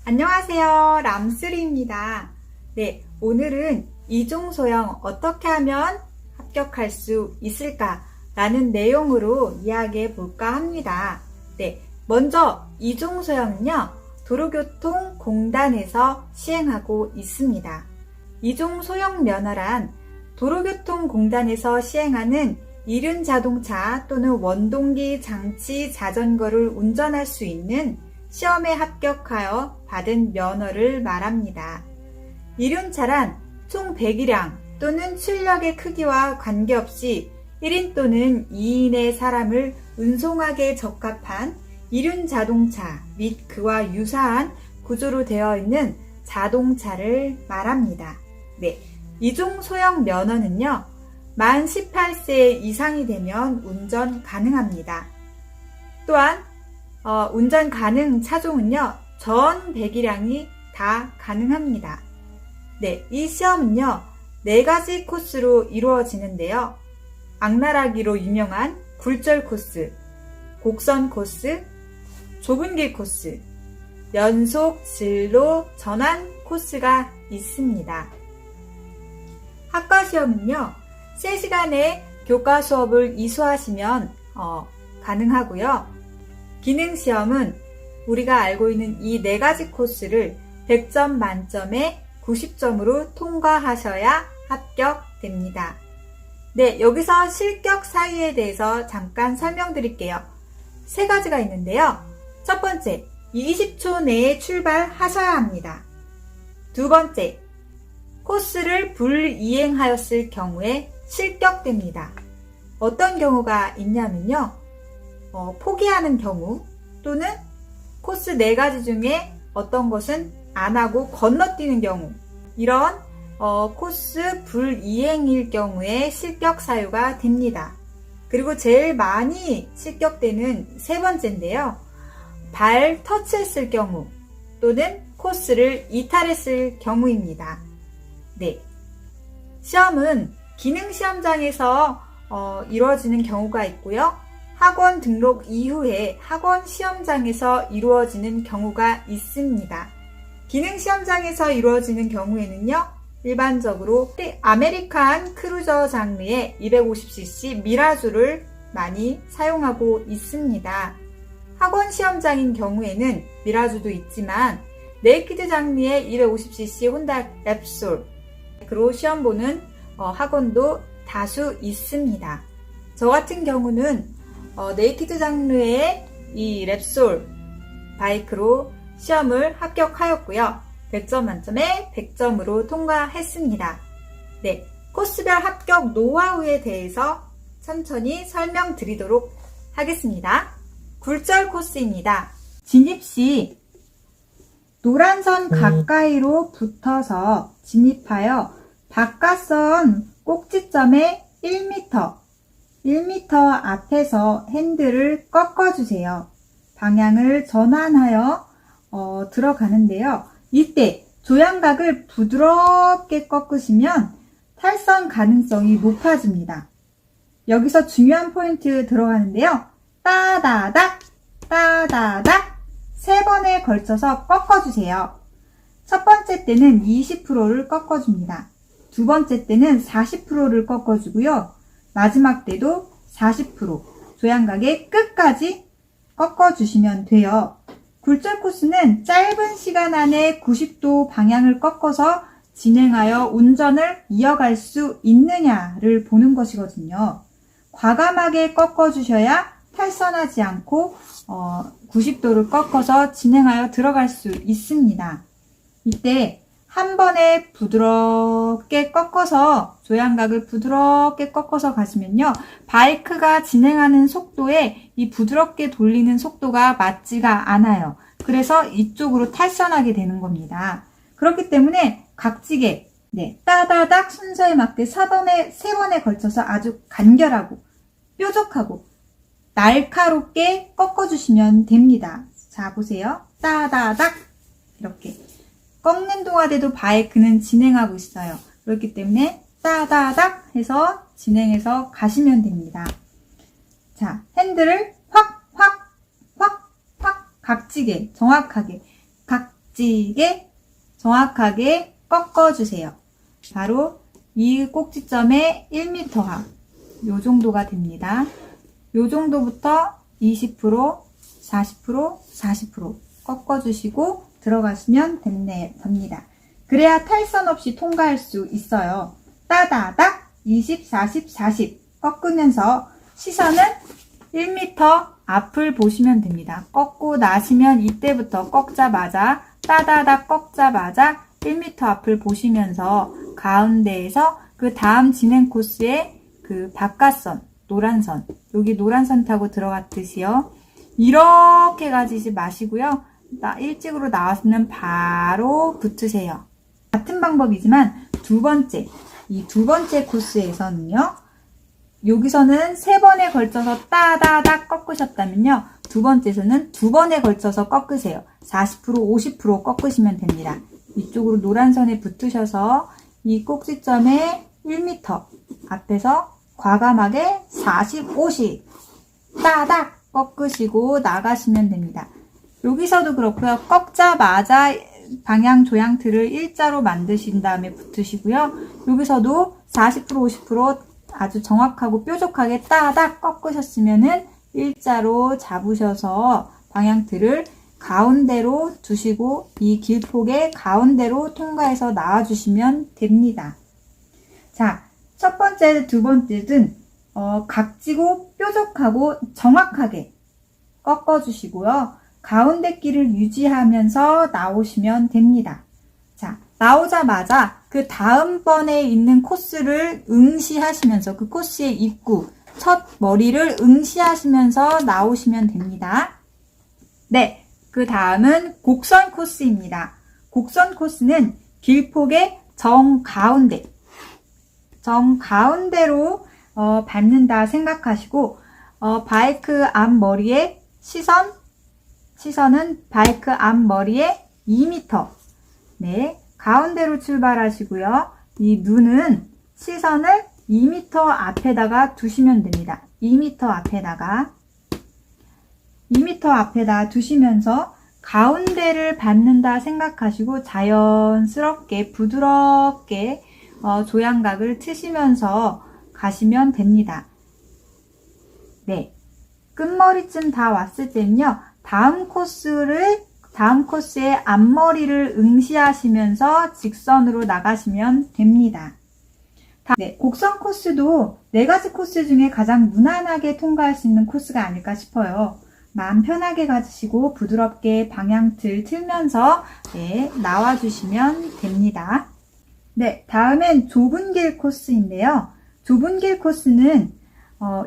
안녕하세요. 람쓰리입니다. 네, 오늘은 이중소형 어떻게 하면 합격할 수 있을까? 라는 내용으로 이야기해 볼까 합니다. 네, 먼저 이중소형은요, 도로교통공단에서 시행하고 있습니다. 이중소형 면허란 도로교통공단에서 시행하는 이륜자동차 또는 원동기 장치 자전거를 운전할 수 있는 시험에 합격하여 받은 면허를 말합니다. 이륜차란 총 배기량 또는 출력의 크기와 관계없이 1인 또는 2인의 사람을 운송하기에 적합한 이륜자동차 및 그와 유사한 구조로 되어 있는 자동차를 말합니다. 네, 이종 소형 면허는요, 만 18세 이상이 되면 운전 가능합니다. 또한 운전 가능 차종은요, 전 배기량이 다 가능합니다. 네, 이 시험은요, 4가지 코스로 이루어지는데요. 악랄하기로 유명한 굴절 코스, 곡선 코스, 좁은 길 코스, 연속 진로 전환 코스가 있습니다. 학과 시험은요, 3시간의 교과 수업을 이수하시면 가능하고요. 기능 시험은 우리가 알고 있는 이 4가지 코스를 100점 만점에 90점으로 통과하셔야 합격됩니다. 네, 여기서 실격 사유에 대해서 잠깐 설명드릴게요. 3가지가 있는데요. 첫 번째, 20초 내에 출발하셔야 합니다. 두 번째, 코스를 불이행하였을 경우에 실격됩니다. 어떤 경우가 있냐면요. 포기하는 경우 또는 코스 4가지 중에 어떤 것은 안 하고 건너뛰는 경우, 이런 코스 불이행일 경우에 실격 사유가 됩니다. 그리고 제일 많이 실격되는 3번째인데요. 발 터치했을 경우 또는 코스를 이탈했을 경우입니다. 네, 시험은 기능 시험장에서 이루어지는 경우가 있고요. 학원 등록 이후에 학원 시험장에서 이루어지는 경우가 있습니다. 기능 시험장에서 이루어지는 경우에는요, 일반적으로 아메리칸 크루저 장르의 250cc 미라주를 많이 사용하고 있습니다. 학원 시험장인 경우에는 미라주도 있지만 네이키드 장르의 250cc 혼다 랩솔로 시험 보는 학원도 다수 있습니다. 저 같은 경우는 네이키드 장르의 이 랩솔 바이크로 시험을 합격하였고요. 100점 만점에 100점으로 통과했습니다. 네, 코스별 합격 노하우에 대해서 천천히 설명드리도록 하겠습니다. 굴절 코스입니다. 진입시 노란선 가까이로 붙어서 진입하여 바깥선 꼭지점에 1m 앞에서 핸들을 꺾어주세요. 방향을 전환하여 들어가는데요. 이때 조향각을 부드럽게 꺾으시면 탈선 가능성이 높아집니다. 여기서 중요한 포인트 들어가는데요. 따다닥 3번에 걸쳐서 꺾어주세요. 첫 번째 때는 20%를 꺾어줍니다. 두 번째 때는 40%를 꺾어주고요. 마지막 때도 40% 조향각의 끝까지 꺾어주시면 돼요. 굴절 코스는 짧은 시간 안에 90도 방향을 꺾어서 진행하여 운전을 이어갈 수 있느냐를 보는 것이거든요. 과감하게 꺾어주셔야 탈선하지 않고 90도를 꺾어서 진행하여 들어갈 수 있습니다. 이때 한 번에 부드럽게 꺾어서 조향각을 부드럽게 꺾어서 가시면요, 바이크가 진행하는 속도에 이 부드럽게 돌리는 속도가 맞지가 않아요. 그래서 이쪽으로 탈선하게 되는 겁니다. 그렇기 때문에 각지게 따다닥 순서에 맞게 3번에 걸쳐서 아주 간결하고 뾰족하고 날카롭게 꺾어주시면 됩니다. 자, 보세요. 따다닥 이렇게 꺾는 동안에도 바이크는 진행하고 있어요. 그렇기 때문에 따다닥 해서 진행해서 가시면 됩니다. 자, 핸들을 확 각지게 정확하게 멋지게 정확하게 꺾어주세요. 바로 이 꼭지점에 1m 앞, 요 정도가 됩니다. 요 정도부터 20%, 40%, 40% 꺾어주시고 들어가시면 됩니다. 그래야 탈선 없이 통과할 수 있어요. 따다닥 20, 40, 40 꺾으면서 시선은 1m 앞을 보시면 됩니다. 꺾고 나시면 이때부터 꺾자마자 따다닥 꺾자마자 1m 앞을 보시면서 가운데에서 그 다음 진행 코스의 그 바깥선, 노란선, 여기 노란선 타고 들어갔듯이요. 이렇게 가지지 마시고요. 일찍으로 나왔으면 바로 붙으세요. 같은 방법이지만 이 두 번째 코스에서는요. 여기서는 3번에 걸쳐서 따다닥 꺾으셨다면요. 두 번째에서는 2번에 걸쳐서 꺾으세요. 40%, 50% 꺾으시면 됩니다. 이쪽으로 노란선에 붙으셔서 이 꼭지점에 1m 앞에서 과감하게 40, 50 따닥 꺾으시고 나가시면 됩니다. 여기서도 그렇고요. 꺾자마자 방향 조향틀을 일자로 만드신 다음에 붙으시고요. 여기서도 40%, 50% 아주 정확하고 뾰족하게 따닥 꺾으셨으면은 일자로 잡으셔서 방향틀을 가운데로 두시고 이 길폭의 가운데로 통과해서 나와주시면 됩니다. 자, 첫 번째, 두 번째는 각지고 뾰족하고 정확하게 꺾어주시고요. 가운데 길을 유지하면서 나오시면 됩니다. 자, 나오자마자 그 다음번에 있는 코스를 응시하시면서 그 코스의 입구, 첫 머리를 응시하시면서 나오시면 됩니다. 네, 그 다음은 곡선 코스입니다. 곡선 코스는 길폭의 정가운데로 밟는다 생각하시고 바이크 앞머리에 시선은 바이크 앞머리에 2m. 네, 가운데로 출발하시고요. 이 눈은 시선을 2m 앞에다가 두시면 됩니다. 2m 앞에다 두시면서 가운데를 받는다 생각하시고 자연스럽게 부드럽게 조향각을 트시면서 가시면 됩니다. 네, 끝머리쯤 다 왔을 때는요. 다음 코스의 앞머리를 응시하시면서 직선으로 나가시면 됩니다. 네, 곡선 코스도 4가지 코스 중에 가장 무난하게 통과할 수 있는 코스가 아닐까 싶어요. 마음 편하게 가지시고 부드럽게 방향틀 틀면서 네, 나와주시면 됩니다. 네, 다음엔 좁은 길 코스인데요. 좁은 길 코스는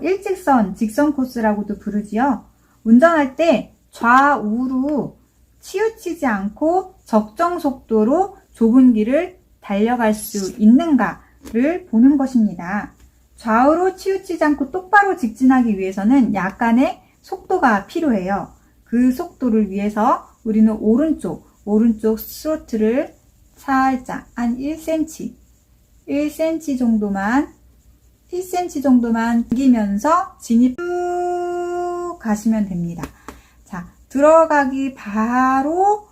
일직선, 직선 코스라고도 부르지요. 운전할 때 좌우로 치우치지 않고 적정 속도로 좁은 길을 달려갈 수 있는가를 보는 것입니다. 좌우로 치우치지 않고 똑바로 직진하기 위해서는 약간의 속도가 필요해요. 그 속도를 위해서 우리는 오른쪽 스로틀을 살짝 한 1cm 정도만 당기면서 진입 쭉 가시면 됩니다. 자, 들어가기 바로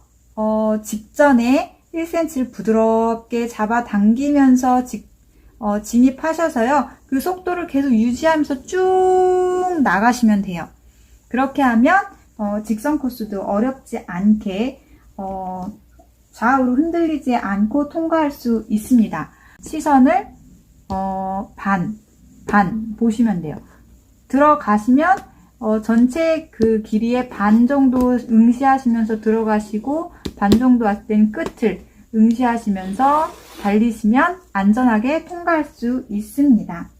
직전에 1cm를 부드럽게 잡아당기면서 진입하셔서요. 그 속도를 계속 유지하면서 쭉 나가시면 돼요. 그렇게 하면 직선 코스도 어렵지 않게 좌우로 흔들리지 않고 통과할 수 있습니다. 시선을 반 보시면 돼요. 들어가시면 전체 그 길이의 반 정도 응시하시면서 들어가시고 반 정도 왔을 땐 끝을 응시하시면서 달리시면 안전하게 통과할 수 있습니다.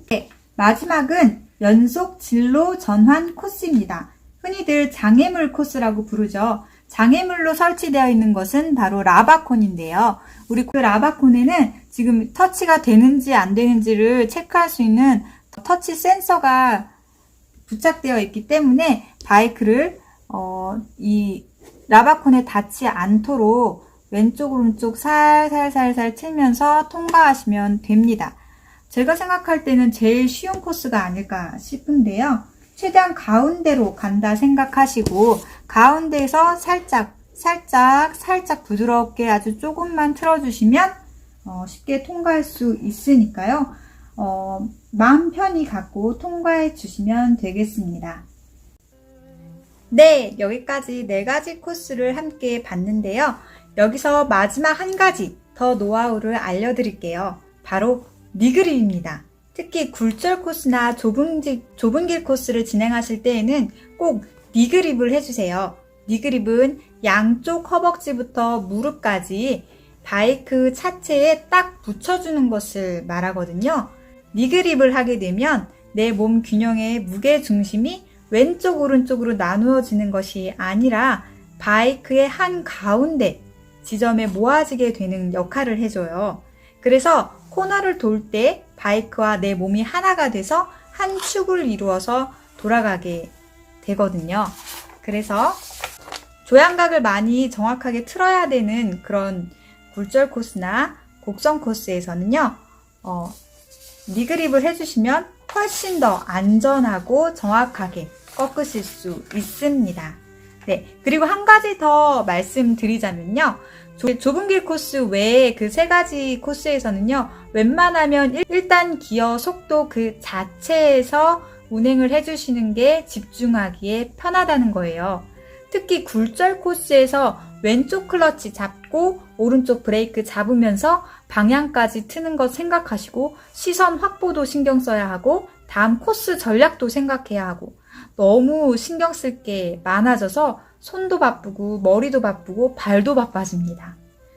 네, 마지막은 연속 진로 전환 코스입니다. 흔히들 장애물 코스라고 부르죠. 장애물로 설치되어 있는 것은 바로 라바콘인데요. 우리 그 라바콘에는 지금 터치가 되는지 안 되는지를 체크할 수 있는 터치 센서가 부착되어 있기 때문에 바이크를 이 라바콘에 닿지 않도록 왼쪽 오른쪽 살살살살 치면서 통과하시면 됩니다. 제가 생각할 때는 제일 쉬운 코스가 아닐까 싶은데요. 최대한 가운데로 간다 생각하시고 가운데에서 살짝 살짝 부드럽게 아주 조금만 틀어주시면 쉽게 통과할 수 있으니까요. 마음 편히 갖고 통과해 주시면 되겠습니다. 네, 여기까지 4가지 코스를 함께 봤는데요. 여기서 마지막 한 가지 더 노하우를 알려드릴게요. 바로 니그립입니다. 특히 굴절 코스나 좁은 길 코스를 진행하실 때에는 꼭 니그립을 해주세요. 니그립은 양쪽 허벅지부터 무릎까지 바이크 차체에 딱 붙여주는 것을 말하거든요. 니그립을 하게 되면 내 몸 균형의 무게 중심이 왼쪽 오른쪽으로 나누어지는 것이 아니라 바이크의 한 가운데 지점에 모아지게 되는 역할을 해줘요. 그래서 코너를 돌 때 바이크와 내 몸이 하나가 돼서 한 축을 이루어서 돌아가게 되거든요. 그래서 조향각을 많이 정확하게 틀어야 되는 그런 굴절 코스나 곡선 코스에서는요, 니그립을 해주시면 훨씬 더 안전하고 정확하게 꺾으실 수 있습니다. 네, 그리고 한 가지 더 말씀드리자면요. 좁은 길 코스 외에 그 3가지 코스에서는요, 웬만하면 1단 기어 속도 그 자체에서 운행을 해주시는 게 집중하기에 편하다는 거예요. 특히 굴절 코스에서 왼쪽 클러치 잡고 오른쪽 브레이크 잡으면서 방향까지 트는 것 생각하시고 시선 확보도 신경 써야 하고 다음 코스 전략도 생각해야 하고 너무 신경 쓸 게 많아져서 손도 바쁘고 머리도 바쁘고 발도 바빠집니다.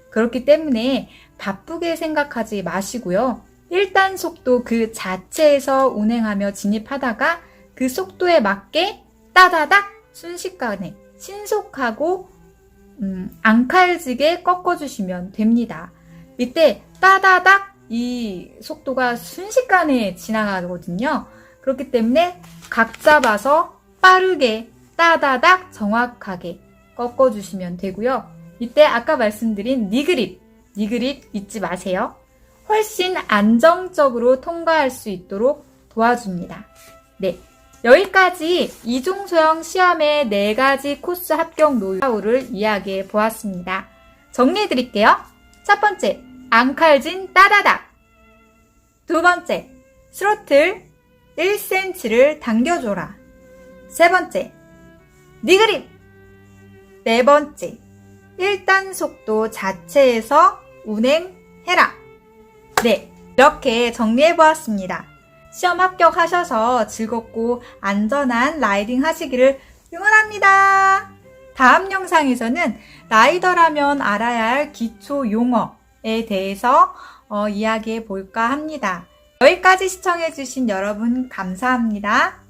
그렇기 때문에 바쁘게 생각하지 마시고요. 1단 속도 그 자체에서 운행하며 진입하다가 그 속도에 맞게 따다닥 순식간에 신속하고 앙칼지게 꺾어주시면 됩니다. 이때 따다닥 이 속도가 순식간에 지나가거든요. 그렇기 때문에 각 잡아서 빠르게 따다닥 정확하게 꺾어주시면 되고요. 이때 아까 말씀드린 니그립 잊지 마세요. 훨씬 안정적으로 통과할 수 있도록 도와줍니다. 네, 여기까지 이중소형 시험의 4가지 코스 합격 노하우를 이야기해 보았습니다. 정리해 드릴게요. 첫 번째, 앙칼진 따다닥. 두 번째, 스로틀 1cm를 당겨줘라. 세 번째, 니그립. 네 번째, 1단 속도 자체에서 운행해라. 네, 이렇게 정리해 보았습니다. 시험 합격하셔서 즐겁고 안전한 라이딩 하시기를 응원합니다. 다음 영상에서는 라이더라면 알아야 할 기초 용어에 대해서 이야기해 볼까 합니다. 여기까지 시청해 주신 여러분 감사합니다.